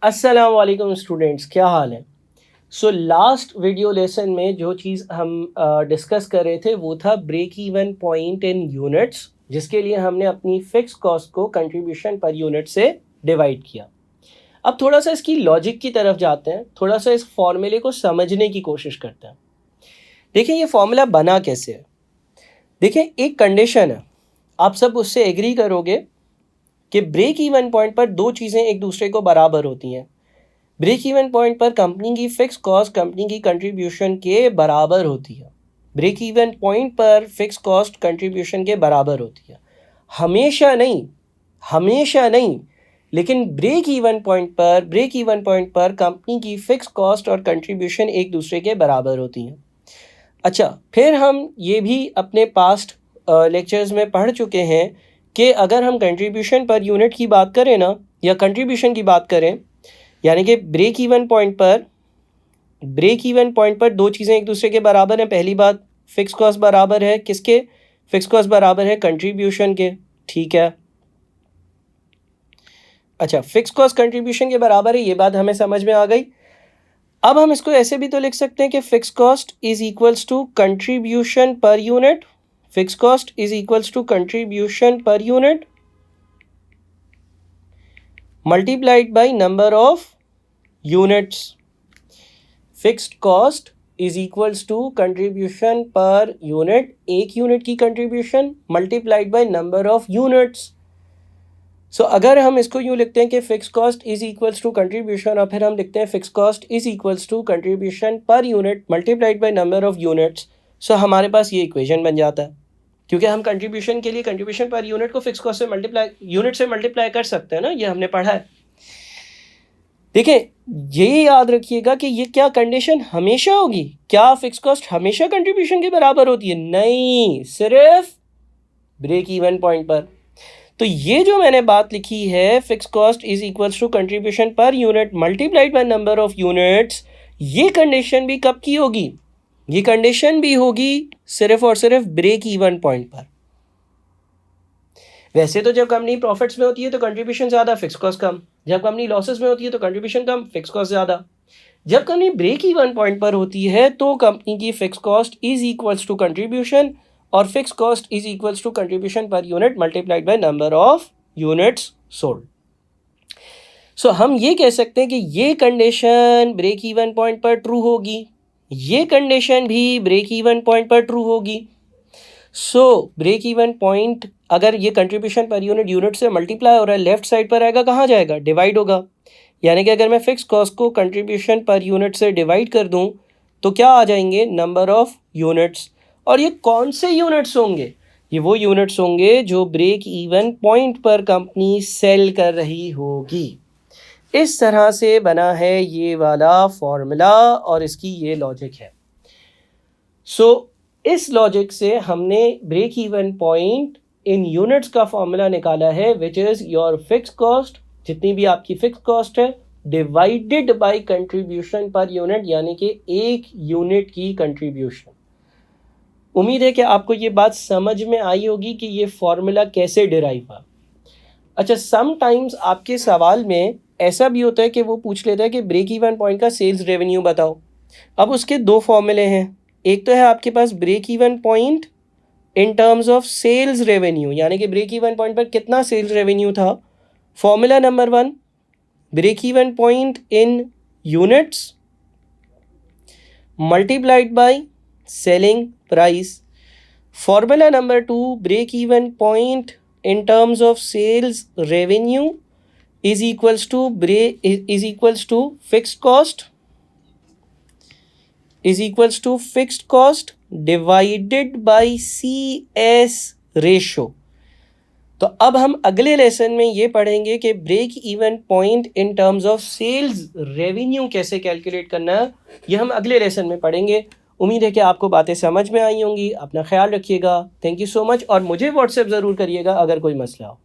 अस्सलाम वालेकुम स्टूडेंट्स, क्या हाल है। लास्ट वीडियो लेसन में जो चीज़ हम डिस्कस कर रहे थे वो था break even point in units, जिसके लिए हमने अपनी फिक्स कॉस्ट को कंट्रीब्यूशन पर यूनिट से डिवाइड किया। अब थोड़ा सा इसकी लॉजिक की तरफ जाते हैं, थोड़ा सा इस फॉर्मूले को समझने की कोशिश करते हैं। देखिए ये फॉर्मूला बना कैसे है। देखिए एक कंडीशन है, आप सब उससे एग्री करोगे कि ब्रेक इवन पॉइंट पर दो चीज़ें एक दूसरे को बराबर होती हैं। ब्रेक इवन पॉइंट पर कंपनी की फिक्स कॉस्ट कंपनी की कंट्रीब्यूशन के बराबर होती है। ब्रेक इवन पॉइंट पर फिक्स कॉस्ट कंट्रीब्यूशन के बराबर होती है। हमेशा नहीं, लेकिन ब्रेक इवन पॉइंट पर कंपनी की फिक्स कॉस्ट और कंट्रीब्यूशन एक दूसरे के बराबर होती हैं। अच्छा, फिर हम ये भी अपने पास्ट लेक्चर्स में पढ़ चुके हैं कि अगर हम कंट्रीब्यूशन पर यूनिट की बात करें ना, या कंट्रीब्यूशन की बात करें, यानी कि ब्रेक इवन पॉइंट पर दो चीज़ें एक दूसरे के बराबर हैं। पहली बात, फिक्स कॉस्ट बराबर है किसके? फिक्स कॉस्ट बराबर है कंट्रीब्यूशन के, ठीक है। अच्छा, फिक्स कॉस्ट कंट्रीब्यूशन के बराबर है, ये बात हमें समझ में आ गई। अब हम इसको ऐसे भी तो लिख सकते हैं कि fix cost is equals to contribution per unit. Fix cost is equals to contribution per unit multiplied by number of units. Fixed cost is equals to contribution per unit, एक यूनिट की contribution multiplied by number of units. So अगर हम इसको यूँ लिखते हैं कि fix cost is equals to contribution, और फिर हम लिखते हैं fix cost is equals to contribution per unit multiplied by number of units, सो हमारे पास ये इक्वेशन बन जाता है। क्योंकि हम कंट्रीब्यूशन के लिए कंट्रीब्यूशन पर यूनिट को फिक्स कॉस्ट से यूनिट से मल्टीप्लाई कर सकते हैं ना, ये हमने पढ़ा है। देखिए ये याद रखिएगा कि ये क्या कंडीशन हमेशा होगी, क्या फिक्स कॉस्ट हमेशा कंट्रीब्यूशन के बराबर होती है? नहीं, सिर्फ ब्रेक इवन पॉइंट पर। तो ये जो मैंने बात लिखी है, fix cost is equals to contribution per unit multiplied by number of units, ये कंडीशन भी कब की होगी? ये कंडीशन भी होगी सिर्फ और सिर्फ ब्रेक इवन पॉइंट पर। वैसे तो जब कंपनी प्रॉफिट्स में होती है तो कंट्रीब्यूशन ज़्यादा, फिक्स कॉस्ट कम। जब कंपनी लॉसेस में होती है तो कंट्रीब्यूशन कम, फिक्स कॉस्ट ज़्यादा। जब कंपनी ब्रेक इवन पॉइंट पर होती है तो कंपनी की fix cost is equals to contribution, और fix cost is equals to contribution per unit multiplied by number of units sold. So हम ये कह सकते हैं कि ये कंडीशन ब्रेक इवन पॉइंट पर ट्रू होगी, ये कंडीशन भी ब्रेक इवन पॉइंट पर ट्रू होगी। सो ब्रेक इवन पॉइंट, अगर ये कंट्रीब्यूशन पर यूनिट से मल्टीप्लाई हो रहा है, लेफ्ट साइड पर आएगा, कहाँ जाएगा? डिवाइड होगा। यानी कि अगर मैं फिक्स कॉस्ट को कंट्रीब्यूशन पर यूनिट से डिवाइड कर दूं तो क्या आ जाएंगे? Number of units. और ये कौन से यूनिट्स होंगे? ये वो यूनिट्स होंगे जो ब्रेक इवन पॉइंट पर कंपनी सेल कर रही होगी। इस तरह से बना है ये वाला फॉर्मूला और इसकी ये लॉजिक है। इस लॉजिक से हमने break even point in units का फॉर्मूला निकाला है, which is your fix cost, जितनी भी आपकी फिक्स कॉस्ट है, divided by contribution per unit, यानी कि एक यूनिट की कंट्रीब्यूशन। उम्मीद है कि आपको ये बात समझ में आई होगी कि ये फॉर्मूला कैसे डिराइव हुआ। अच्छा, समटाइम्स आपके सवाल में ऐसा भी होता है कि वो पूछ लेता है कि ब्रेक इवन पॉइंट का सेल्स रेवेन्यू बताओ। अब उसके दो फॉर्मूले हैं, एक तो है आपके पास break even point in terms of sales revenue, यानी कि ब्रेक इवन पॉइंट पर कितना सेल्स रेवेन्यू था। Formula number 1, break even point in units multiplied by selling price. Formula number 2, break even point in terms of sales revenue is equals to fixed cost divided by CS ratio। तो अब हम अगले lesson में ये पढ़ेंगे कि break even point in terms of sales revenue कैसे calculate करना है, ये हम अगले लेसन में पढ़ेंगे। उम्मीद है कि आपको बातें समझ में आई होंगी। अपना ख्याल रखिएगा। थैंक यू सो मच, और मुझे व्हाट्सएप ज़रूर करिएगा अगर कोई मसला हो।